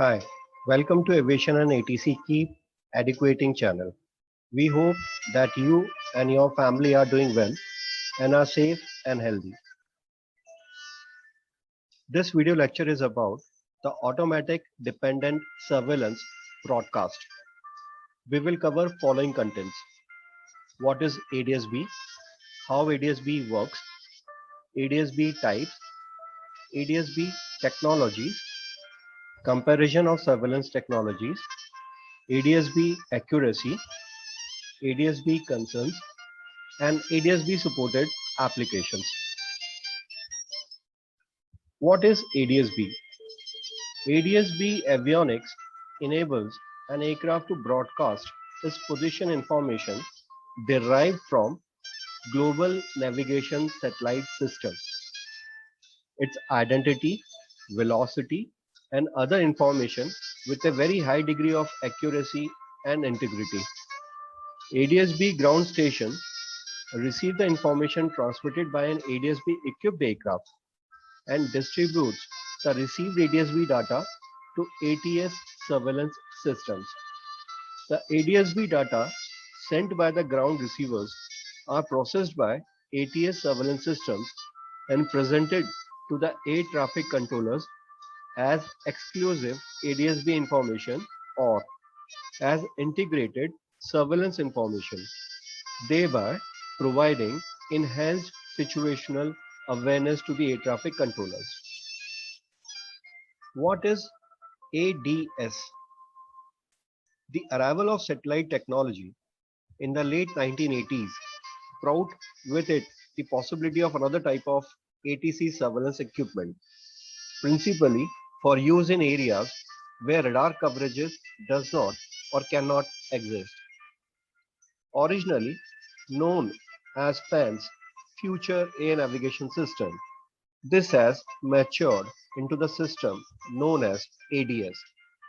Hi, welcome to Aviation and ATC Keep Adequating channel. We hope that you and your family are doing well and are safe and healthy. This video lecture is about the automatic dependent surveillance broadcast. We will cover following contents. What is ADSB? How ADSB works? ADSB types, ADSB technologies, comparison of surveillance technologies, ADSB accuracy, ADSB concerns, and ADSB supported applications. What is ADSB? ADSB avionics enables an aircraft to broadcast its position information derived from global navigation satellite system, its identity, velocity, and other information with a very high degree of accuracy and integrity. ADSB ground station receive the information transmitted by an ADSB equipped aircraft and distributes the received ADSB data to ATS surveillance systems. The ADSB data sent by the ground receivers are processed by ATS surveillance systems and presented to the air traffic controllers as exclusive ADSB information or as integrated surveillance information, thereby providing enhanced situational awareness to the air traffic controllers. What is ADS? The arrival of satellite technology in the late 1980s brought with it the possibility of another type of ATC surveillance equipment, principally for use in areas where radar coverages does not or cannot exist. Originally known as PAN's Future Air Navigation System, this has matured into the system known as ADS,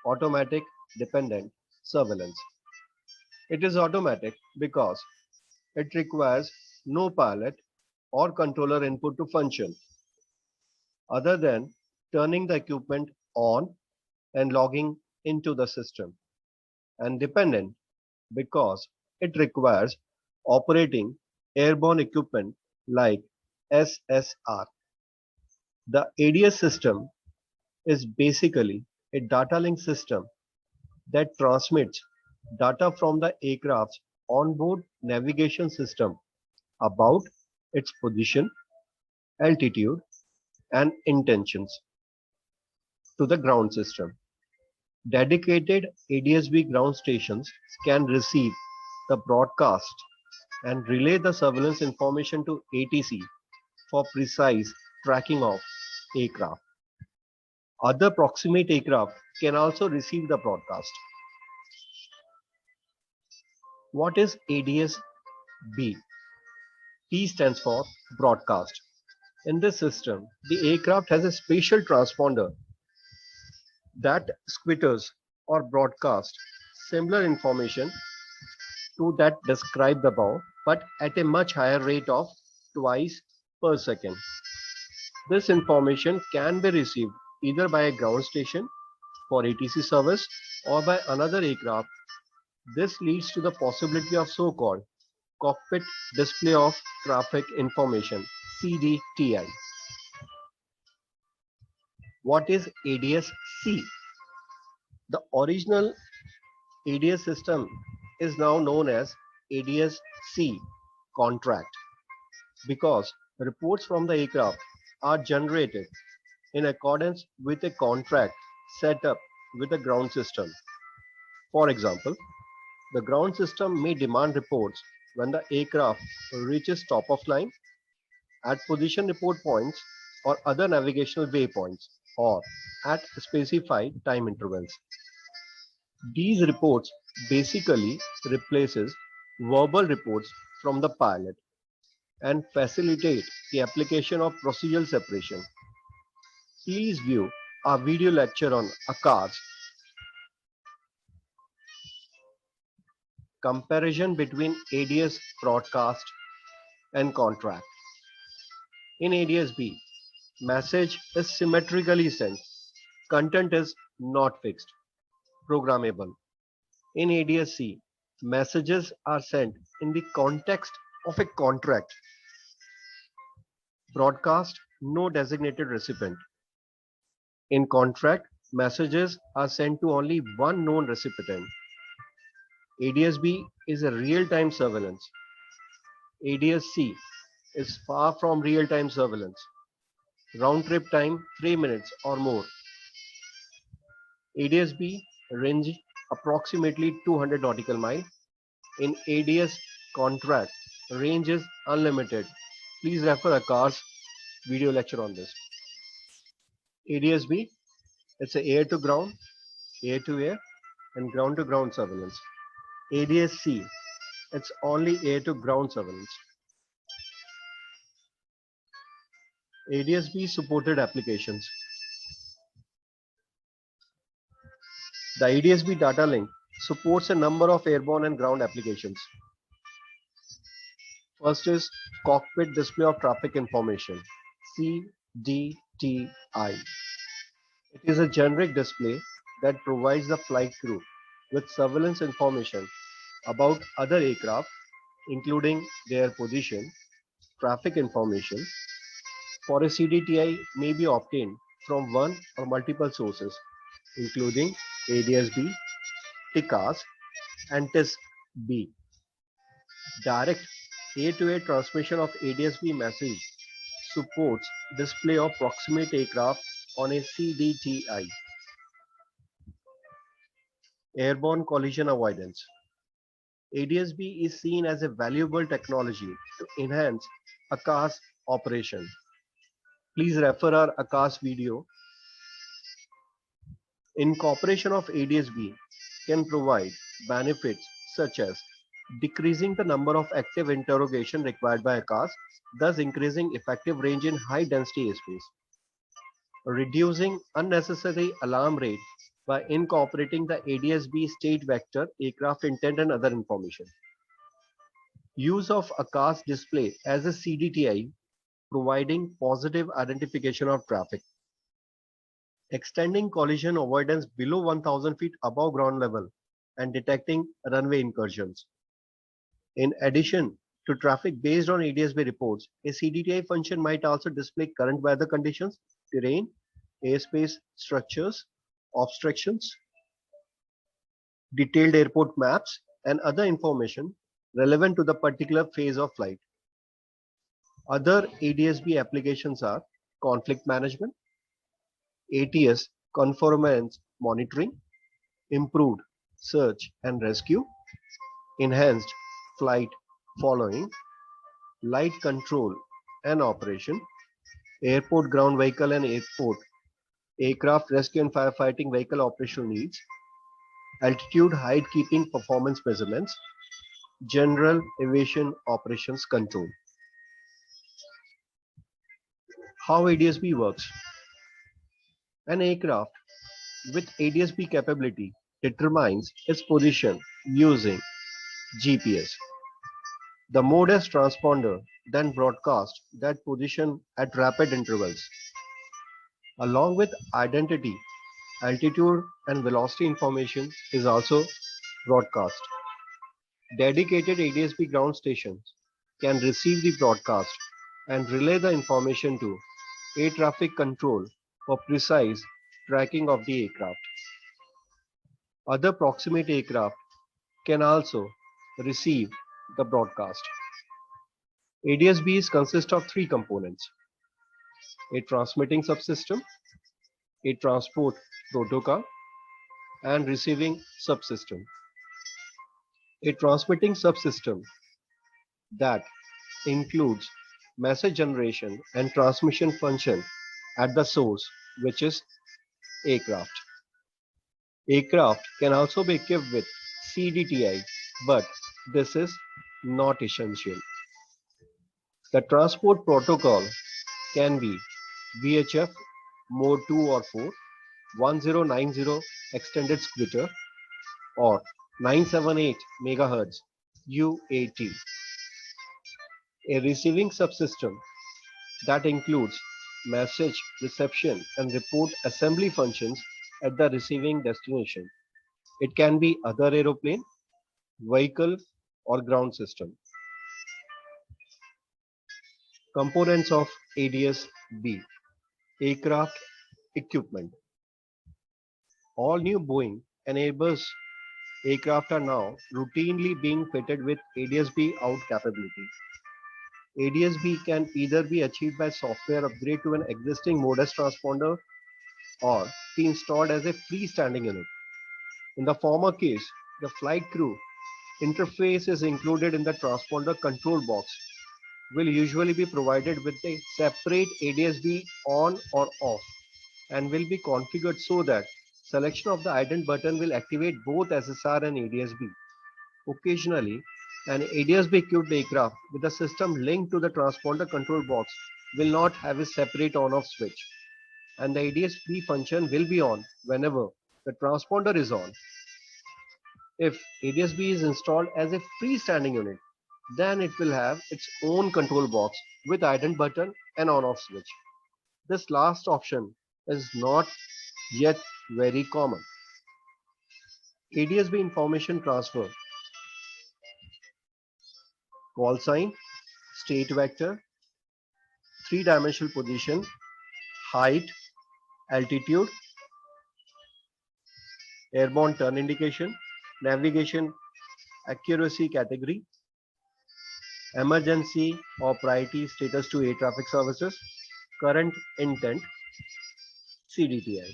Automatic Dependent Surveillance. It is automatic because it requires no pilot or controller input to function, other than turning the equipment on and logging into the system, and dependent because it requires operating airborne equipment like SSR. The ADS system is basically a data link system that transmits data from the aircraft's onboard navigation system about its position, altitude, and intentions to the ground system. Dedicated ADSB ground stations can receive the broadcast and relay the surveillance information to ATC for precise tracking of aircraft. Other proximate aircraft can also receive the broadcast. What is ADS-B? T stands for broadcast. In this system, the aircraft has a special transponder that squitters or broadcast similar information to that described above, but at a much higher rate of twice per second. This information can be received either by a ground station for ATC service or by another aircraft. This leads to the possibility of so-called cockpit display of traffic information, CDTI. What is ADS-C? The original ADS system is now known as ADS-C contract because reports from the aircraft are generated in accordance with a contract set up with the ground system. For example, the ground system may demand reports when the aircraft reaches top of line, at position report points or other navigational waypoints, or at specified time intervals. These reports basically replaces verbal reports from the pilot and facilitate the application of procedural separation. Please view our video lecture on ACARS, comparison between ADS broadcast and contract. In ADS-B, message is symmetrically sent, content is not fixed, programmable. In ADS-C, messages are sent in the context of a contract. Broadcast, no designated recipient. In contract, messages are sent to only one known recipient. ADS-B is a real-time surveillance. ADS-C is far from real-time surveillance. Round trip time 3 minutes or more. ADS-B range approximately 200 nautical mile. In ADS contract, range is unlimited. Please refer Akash video lecture on this. ADS-B, it's a air to ground, air to air, and ground to ground surveillance. ADS-C, it's only air to ground surveillance. ADS-B supported applications. The ADS-B data link supports a number of airborne and ground applications. First is Cockpit Display of Traffic Information, CDTI. It is a generic display that provides the flight crew with surveillance information about other aircraft, including their position, traffic information. For a CDTI may be obtained from one or multiple sources, including ADS-B, TCAS, and TIS-B. Direct air-to-air transmission of ADS-B message supports display of proximate aircraft on a CDTI. Airborne collision avoidance. ADS-B is seen as a valuable technology to enhance ACAS operation. Please refer our ACAS video. Incorporation of ADS-B can provide benefits such as decreasing the number of active interrogation required by ACAS, thus increasing effective range in high density airspace. Reducing unnecessary alarm rate by incorporating the ADS-B state vector, aircraft intent and other information. Use of ACAS display as a CDTI, providing positive identification of traffic. Extending collision avoidance below 1000 feet above ground level and detecting runway incursions. In addition to traffic based on ADS-B reports, a CDTI function might also display current weather conditions, terrain, airspace structures, obstructions, detailed airport maps, and other information relevant to the particular phase of flight. Other ADS-B applications are conflict management, ATS conformance monitoring, improved search and rescue, enhanced flight following, light control and operation, airport ground vehicle and airport aircraft rescue and firefighting vehicle operational needs, altitude height keeping performance measurements, general aviation operations control. How ADS-B works? An aircraft with ADS-B capability determines its position using GPS. The modus transponder then broadcasts that position at rapid intervals. Along with identity, altitude and velocity information is also broadcast. Dedicated ADS-B ground stations can receive the broadcast and relay the information to air traffic control for precise tracking of the aircraft. Other proximate aircraft can also receive the broadcast. ADS-B consists of three components: a transmitting subsystem, a transport protocol, and receiving subsystem. A transmitting subsystem that includes message generation and transmission function at the source, which is aircraft. Aircraft can also be equipped with CDTI, but this is not essential. The transport protocol can be VHF mode 2 or 4, 1090 extended splitter, or 978 MHz UAT. A receiving subsystem that includes message reception, and report assembly functions at the receiving destination. It can be other aeroplane, vehicle, or ground system. Components of ADS-B aircraft equipment. All new Boeing and Airbus aircraft are now routinely being fitted with ADS-B out capability. ADS-B can either be achieved by software upgrade to an existing modus transponder or be installed as a freestanding unit. In the former case, the flight crew interface is included in the transponder control box will usually be provided with a separate ADS-B on or off and will be configured so that selection of the ident button will activate both SSR and ADS-B. Occasionally, an ADS-B equipped aircraft with a system linked to the transponder control box will not have a separate on-off switch, and the ADS-B function will be on whenever the transponder is on. If ADS-B is installed as a freestanding unit, then it will have its own control box with ident button and on-off switch. This last option is not yet very common. ADS-B information transfer, call sign, state vector, three-dimensional position, height, altitude, airborne turn indication, navigation accuracy category, emergency or priority status to air traffic services, current intent, CDTI.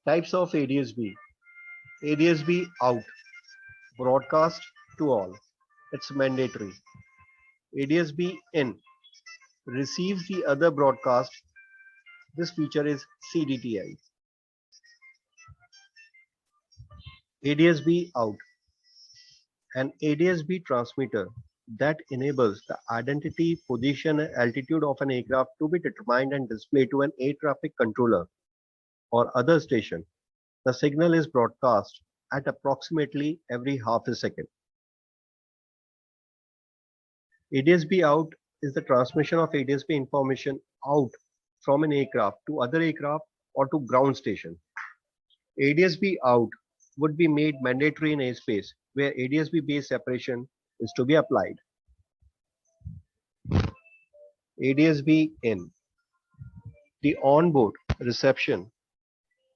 Types of ADS-B. ADS-B out, broadcast to all. It's mandatory. ADS-B in, receives the other broadcast. This feature is CDTI. ADS-B out, an ADS-B transmitter that enables the identity, position, and altitude of an aircraft to be determined and displayed to an air traffic controller or other station. The signal is broadcast at approximately every half a second. ADS-B out is the transmission of ADS-B information out from an aircraft to other aircraft or to ground station. ADS-B out would be made mandatory in airspace where ADS-B based separation is to be applied. ADS-B in, the onboard reception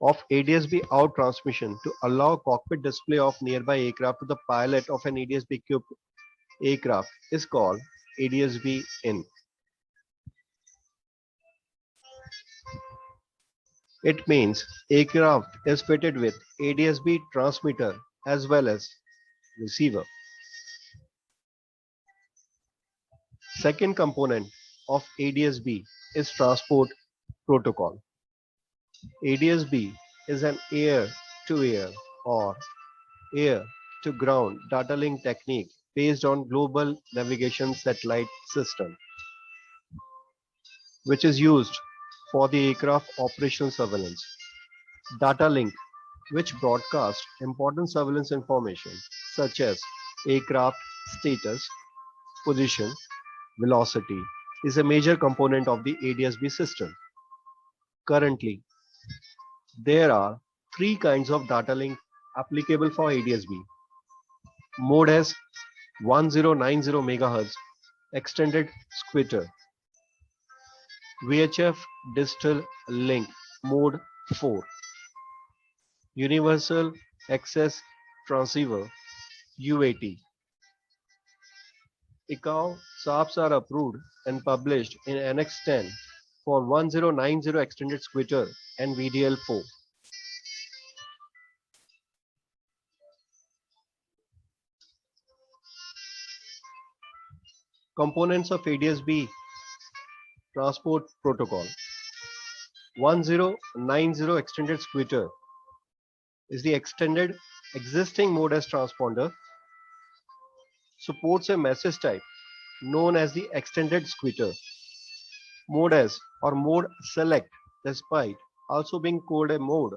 of ADS-B out transmission to allow cockpit display of nearby aircraft to the pilot of an ADS-B equipped aircraft is called ADS-B in. It means aircraft is fitted with ADS-B transmitter as well as receiver. Second component of ADS-B is transport protocol. ADS-B is an air-to-air or air-to-ground data link technique based on global navigation satellite system, which is used for the aircraft operational surveillance. Data link, which broadcast important surveillance information such as aircraft status, position, velocity, is a major component of the ADS-B system. Currently, there are three kinds of data link applicable for ADS-B. Mode S 1090 MHz extended squitter, VHF distal link mode 4, universal access transceiver UAT. ICAO SAPs are approved and published in Annex 10 for 1090 extended squitter and VDL4. Components of ADS-B transport protocol. 1090 extended squitter is the extended existing mode S transponder supports a message type known as the extended squitter. Mode S or mode select, despite also being called a mode,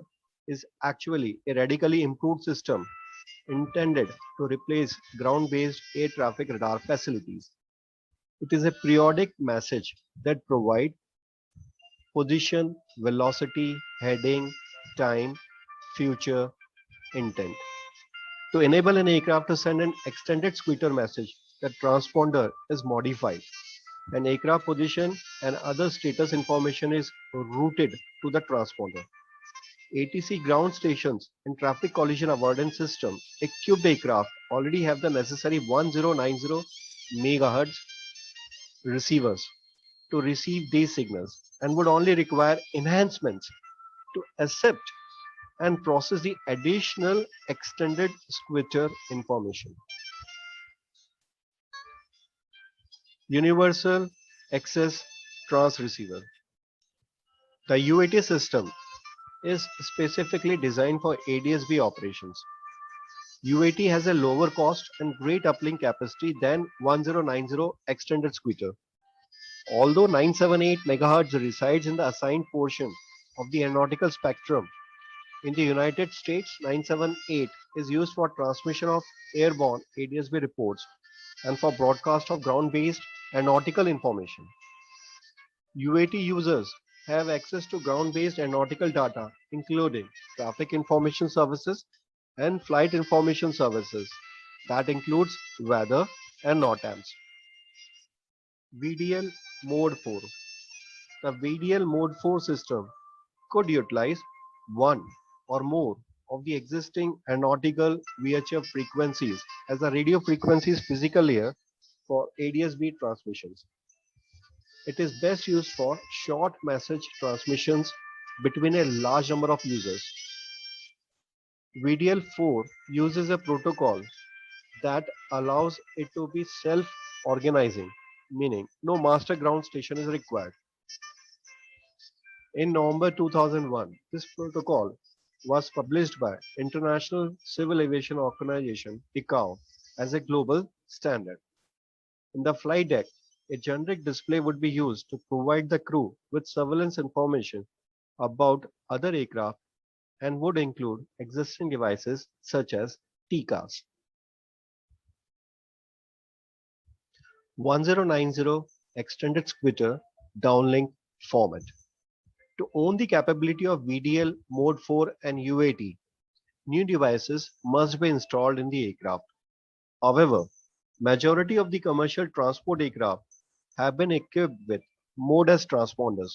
is actually a radically improved system intended to replace ground-based air traffic radar facilities. It is a periodic message that provides position, velocity, heading, time, future, intent. To enable an aircraft to send an extended squitter message, the transponder is modified. An aircraft position and other status information is routed to the transponder. ATC ground stations and traffic collision avoidance system equipped aircraft already have the necessary 1090 MHz receivers to receive these signals and would only require enhancements to accept and process the additional extended squitter information. Universal Access Transceiver. The UAT system is specifically designed for ADS-B operations. UAT has a lower cost and great uplink capacity than 1090 extended squitter. Although 978 MHz resides in the assigned portion of the aeronautical spectrum, in the United States, 978 is used for transmission of airborne ADS-B reports and for broadcast of ground-based aeronautical information. UAT users have access to ground-based aeronautical data, including traffic information services and flight information services. That includes weather and NOTAMs. VDL Mode 4. The VDL Mode 4 system could utilize one or more of the existing aeronautical VHF frequencies as the radio frequencies physical layer for ADS-B transmissions. It is best used for short message transmissions between a large number of users. VDL4 uses a protocol that allows it to be self-organizing, meaning no master ground station is required. In November 2001, this protocol was published by International Civil Aviation Organization (ICAO) as a global standard. In the flight deck, a generic display would be used to provide the crew with surveillance information about other aircraft and would include existing devices such as TCAS. 1090 Extended Squitter Downlink Format. To own the capability of VDL Mode 4 and UAT, new devices must be installed in the aircraft. However, majority of the commercial transport aircraft have been equipped with Mode S transponders,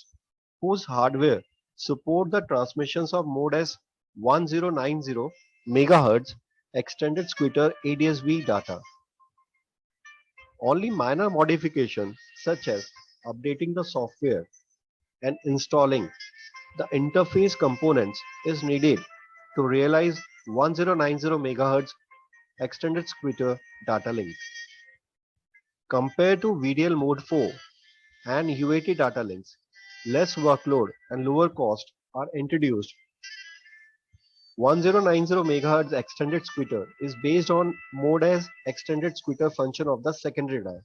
whose hardware support the transmissions of Mode S 1090 MHz extended squitter ADS-B data. Only minor modifications such as updating the software and installing the interface components is needed to realize 1090 MHz extended squitter data link. Compared to VDL Mode 4 and UAT data links, less workload and lower cost are introduced. 1090 MHz extended squitter is based on Mode as extended squitter function of the secondary die.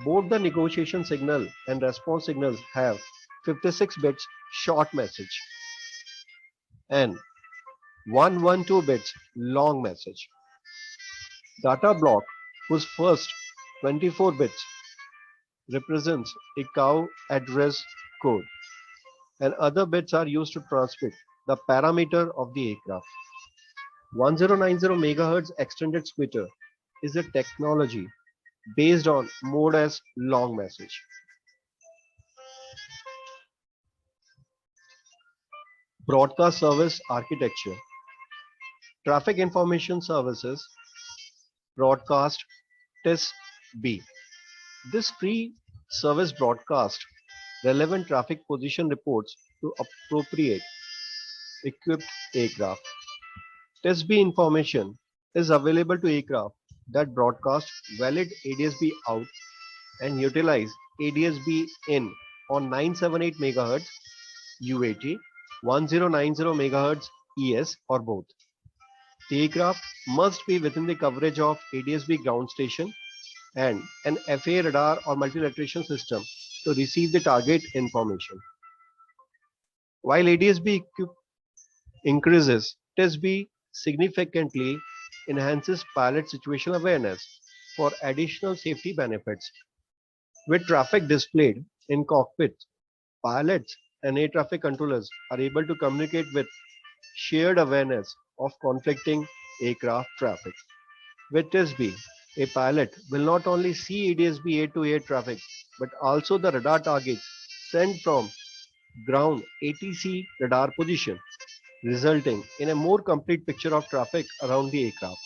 Both the negotiation signal and response signals have 56 bits short message and 112 bits long message. Data block whose first 24 bits represents a cow address code and other bits are used to transmit the parameter of the aircraft. 1090 MHz extended squitter is a technology based on Mode as long message. Broadcast service architecture. Traffic information services broadcast TIS-B. This free service broadcast relevant traffic position reports to appropriate equipped aircraft. TIS-B information is available to aircraft that broadcast valid ADS-B out and utilize ADS-B in on 978 MHz UAT, 1090 MHz ES or both. The aircraft must be within the coverage of ADS-B ground station and an FA radar or multilateration system to receive the target information. While ADS-B increases, TSB significantly enhances pilot situational awareness for additional safety benefits. With traffic displayed in cockpit, pilots and air traffic controllers are able to communicate with shared awareness of conflicting aircraft traffic. With TSB, a pilot will not only see ADS-B air-to-air traffic, but also the radar targets sent from ground ATC radar position, resulting in a more complete picture of traffic around the aircraft.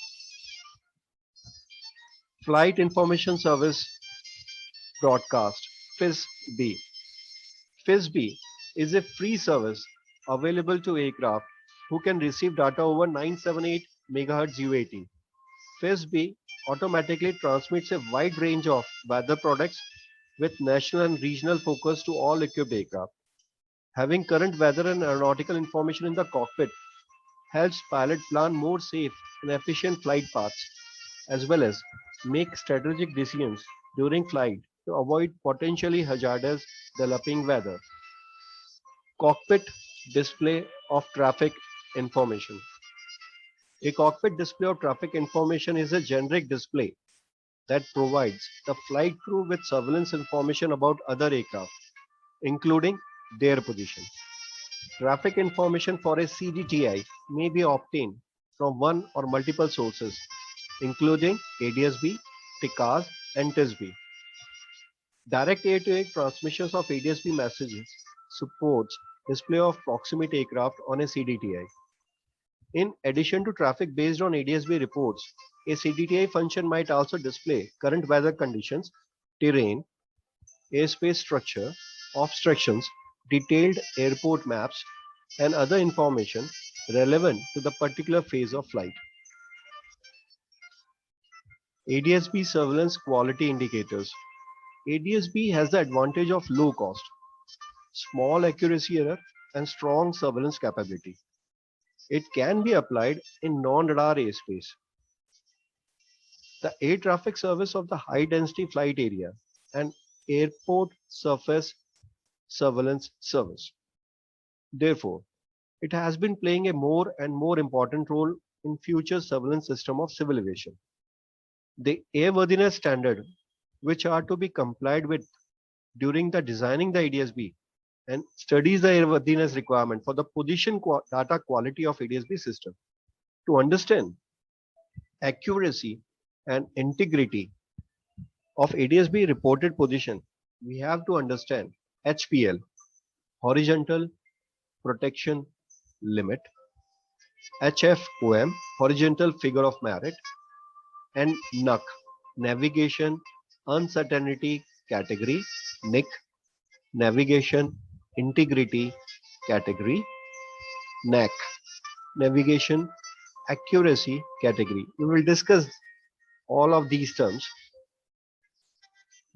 Flight Information Service Broadcast FISB. FISB is a free service available to aircraft who can receive data over 978 MHz UAT. FISB automatically transmits a wide range of weather products with national and regional focus to all equipped aircraft. Having current weather and aeronautical information in the cockpit helps pilot plan more safe and efficient flight paths, as well as make strategic decisions during flight to avoid potentially hazardous developing weather. Cockpit display of traffic information. A cockpit display of traffic information is a generic display that provides the flight crew with surveillance information about other aircraft, including their position. Traffic information for a CDTI may be obtained from one or multiple sources, including ADS-B, TICAS, and TISB. Direct air-to-air transmissions of ADS-B messages supports display of proximate aircraft on a CDTI. In addition to traffic based on ADS-B reports, a CDTI function might also display current weather conditions, terrain, airspace structure, obstructions, detailed airport maps, and other information relevant to the particular phase of flight. ADS-B surveillance quality indicators. ADS-B has the advantage of low cost, small accuracy error, and strong surveillance capability. It can be applied in non-radar airspace. The air traffic service of the high density flight area and airport surface surveillance service. Therefore, it has been playing a more and more important role in future surveillance system of civil aviation. The airworthiness standard, which are to be complied with during the designing the ADS-B and studies the airworthiness requirement for the position data quality of ADS-B system. To understand accuracy and integrity of ADS-B reported position, we have to understand HPL, horizontal protection limit, HFOM, horizontal figure of merit, and NUC, navigation uncertainty category, NIC, navigation integrity category, NAC, navigation accuracy category. We will discuss all of these terms.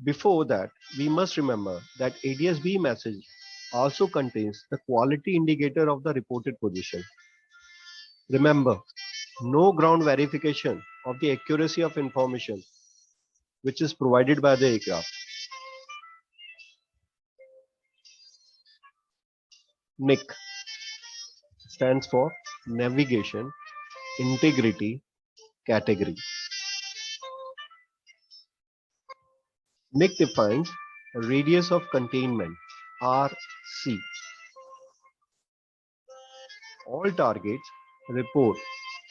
Before that, we must remember that ADS-B message also contains the quality indicator of the reported position. Remember, no ground verification of the accuracy of information which is provided by the aircraft. NIC stands for Navigation Integrity Category. NIC defines radius of containment RC. All targets report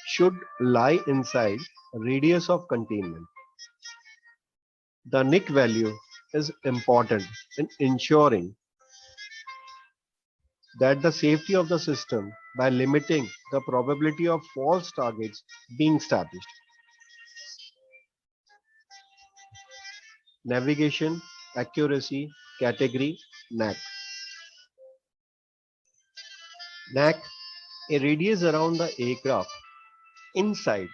should lie inside radius of containment. The NIC value is important in ensuring that the safety of the system by limiting the probability of false targets being established. Navigation Accuracy Category NAC. NAC, a radius around the aircraft inside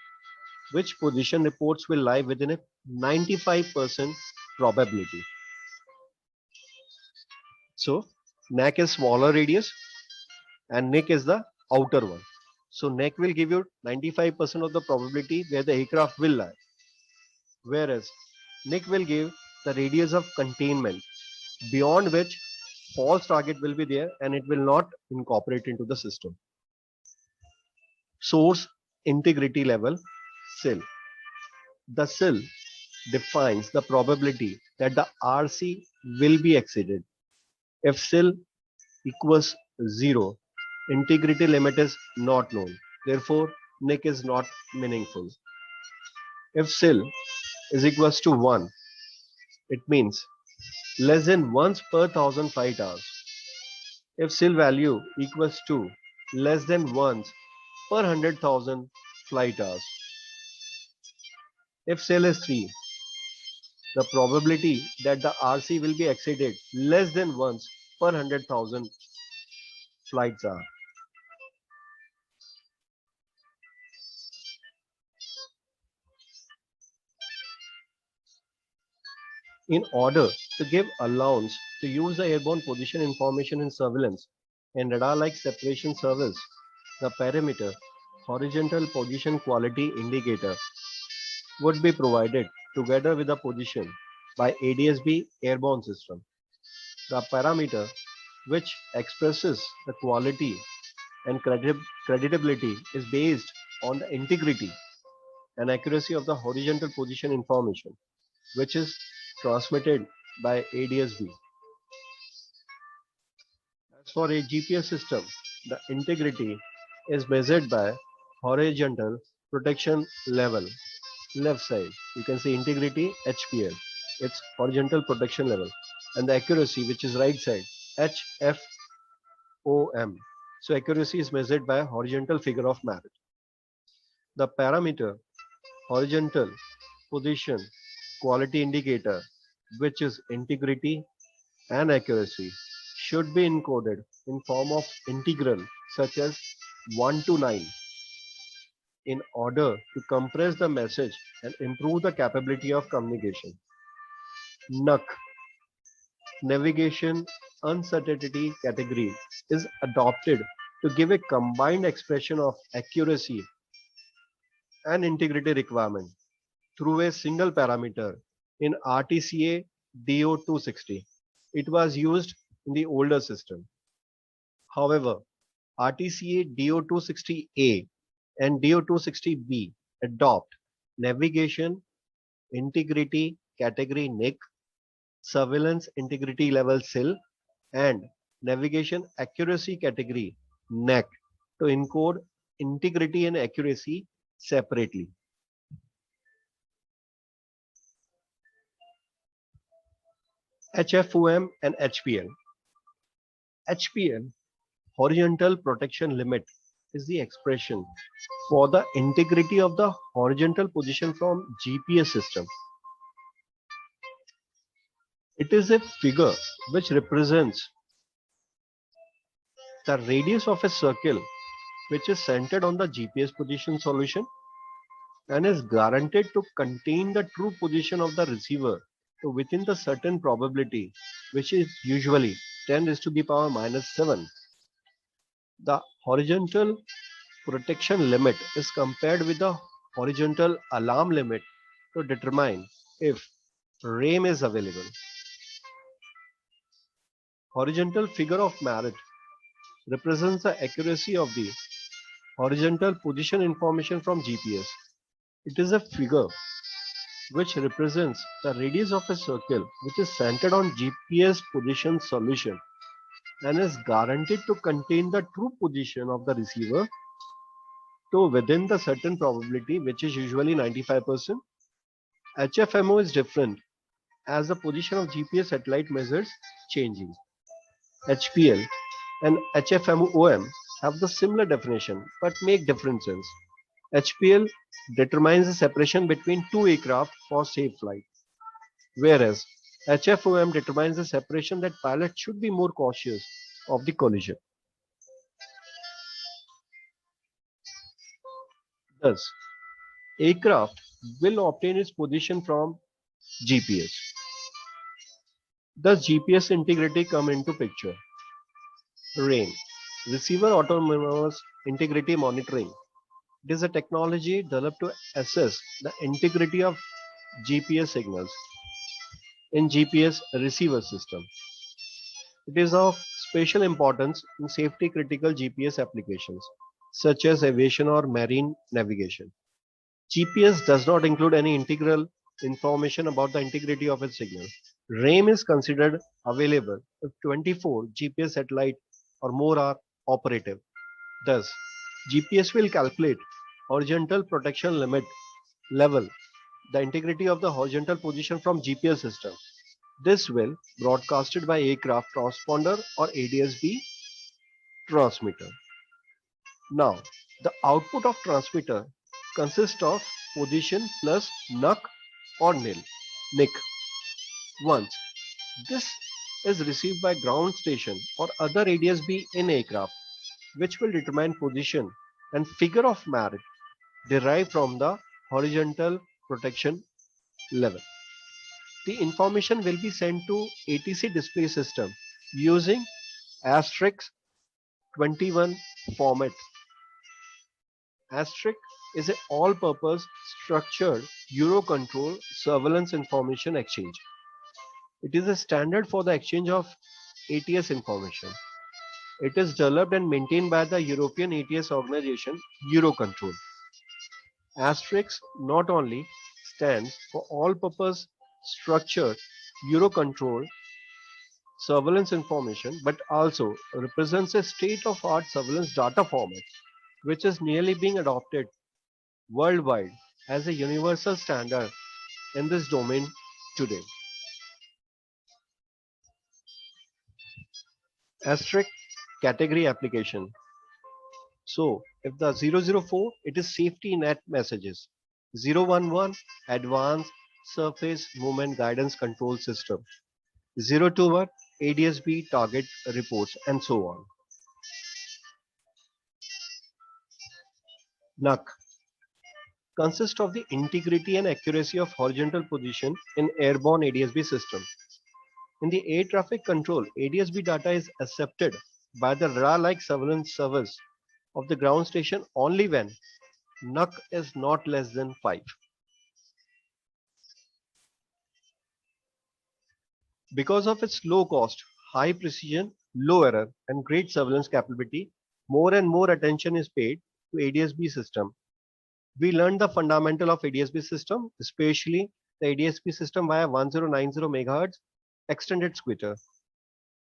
which position reports will lie within a 95% probability. So NAC is smaller radius and NIC is the outer one. So neck will give you 95% of the probability where the aircraft will lie, whereas neck will give the radius of containment beyond which false target will be there and it will not incorporate into the system. Source integrity level SIL. The SIL defines the probability that the RC will be exceeded. If SIL equals 0, integrity limit is not known. Therefore, NIC is not meaningful. If SIL is equals to 1, it means less than once per 1000 flight hours. If SIL value equals to less than once per 100,000 flight hours. If SIL is 3, the probability that the RC will be exceeded less than once per 100,000 flights are. In order to give allowance to use the airborne position information in surveillance and radar-like separation service, the parameter horizontal position quality indicator would be provided together with the position by ADS-B airborne system. The parameter which expresses the quality and creditability is based on the integrity and accuracy of the horizontal position information, which is transmitted by ADS-B. As for a GPS system, the integrity is measured by horizontal protection level. Left side, you can see integrity HPL, it's horizontal protection level, and the accuracy, which is right side, HFOM. So accuracy is measured by horizontal figure of merit. The parameter horizontal position quality indicator, which is integrity and accuracy, should be encoded in form of integral such as 1 to 9 in order to compress the message and improve the capability of communication. NUC, Navigation Uncertainty Category, is adopted to give a combined expression of accuracy and integrity requirement through a single parameter in RTCA DO260. It was used in the older system. However, RTCA DO260A and DO260B adopt Navigation Integrity Category NIC, Surveillance Integrity Level SIL, and Navigation Accuracy Category NAC to encode integrity and accuracy separately. HFOM and HPL. HPL, Horizontal Protection Limit, is the expression for the integrity of the horizontal position from GPS system. It is a figure which represents the radius of a circle which is centered on the GPS position solution and is guaranteed to contain the true position of the receiver to within the certain probability, which is usually 10 raised to the power minus 7. The horizontal protection limit is compared with the horizontal alarm limit to determine if RAM is available. Horizontal figure of merit represents the accuracy of the horizontal position information from GPS. It is a figure which represents the radius of a circle which is centered on GPS position solution and is guaranteed to contain the true position of the receiver to within the certain probability, which is usually 95%. HFMO is different as the position of GPS satellite measures changing. HPL and HFMOM have the similar definition but make differences. HPL determines the separation between two aircraft for safe flight, whereas HFOM determines the separation that pilots should be more cautious of the collision. Thus, aircraft will obtain its position from GPS. Thus, GPS integrity come into picture. Rain. Receiver autonomous integrity monitoring. It is a technology developed to assess the integrity of GPS signals in GPS receiver system. It is of special importance in safety critical GPS applications such as aviation or marine navigation. GPS does not include any integral information about the integrity of its signal. RAIN is considered available if 24 GPS satellites or more are operative. Thus, GPS will calculate horizontal protection limit level, the integrity of the horizontal position from GPS system. This will broadcasted by aircraft transponder or ADS-B transmitter. Now, the output of transmitter consists of position plus NUC or nil, NIC. Once this is received by ground station or other ADS-B in aircraft, which will determine position and figure of merit derived from the horizontal protection level. The information will be sent to ATC display system using asterisk 21 format. Asterisk is an all-purpose structured Eurocontrol surveillance information exchange. It is a standard for the exchange of ATS information. It is developed and maintained by the European ATS organization Eurocontrol. Asterisk not only stands for all-purpose structured Eurocontrol surveillance information but also represents a state-of-art surveillance data format which is nearly being adopted worldwide as a universal standard in this domain today. Asterisk category application. So if the 004, it is safety net messages. 011, advanced surface movement guidance control system. 021, ADS-B target reports and so on. NUC consists of the integrity and accuracy of horizontal position in airborne ADS-B system. In the air traffic control, ADS-B data is accepted by the radar-like surveillance service of the ground station only when NUC is not less than 5. Because of its low cost, high precision, low error, and great surveillance capability, more and more attention is paid to ADS-B system. We learned the fundamental of ADS-B system, especially the ADS-B system via 1090 MHz extended squitter.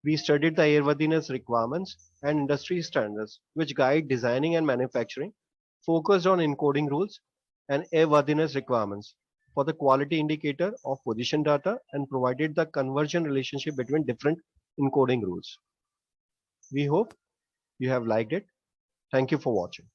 We studied the airworthiness requirements and industry standards which guide designing and manufacturing, focused on encoding rules and airworthiness requirements for the quality indicator of position data and provided the conversion relationship between different encoding rules. We hope you have liked it. Thank you for watching.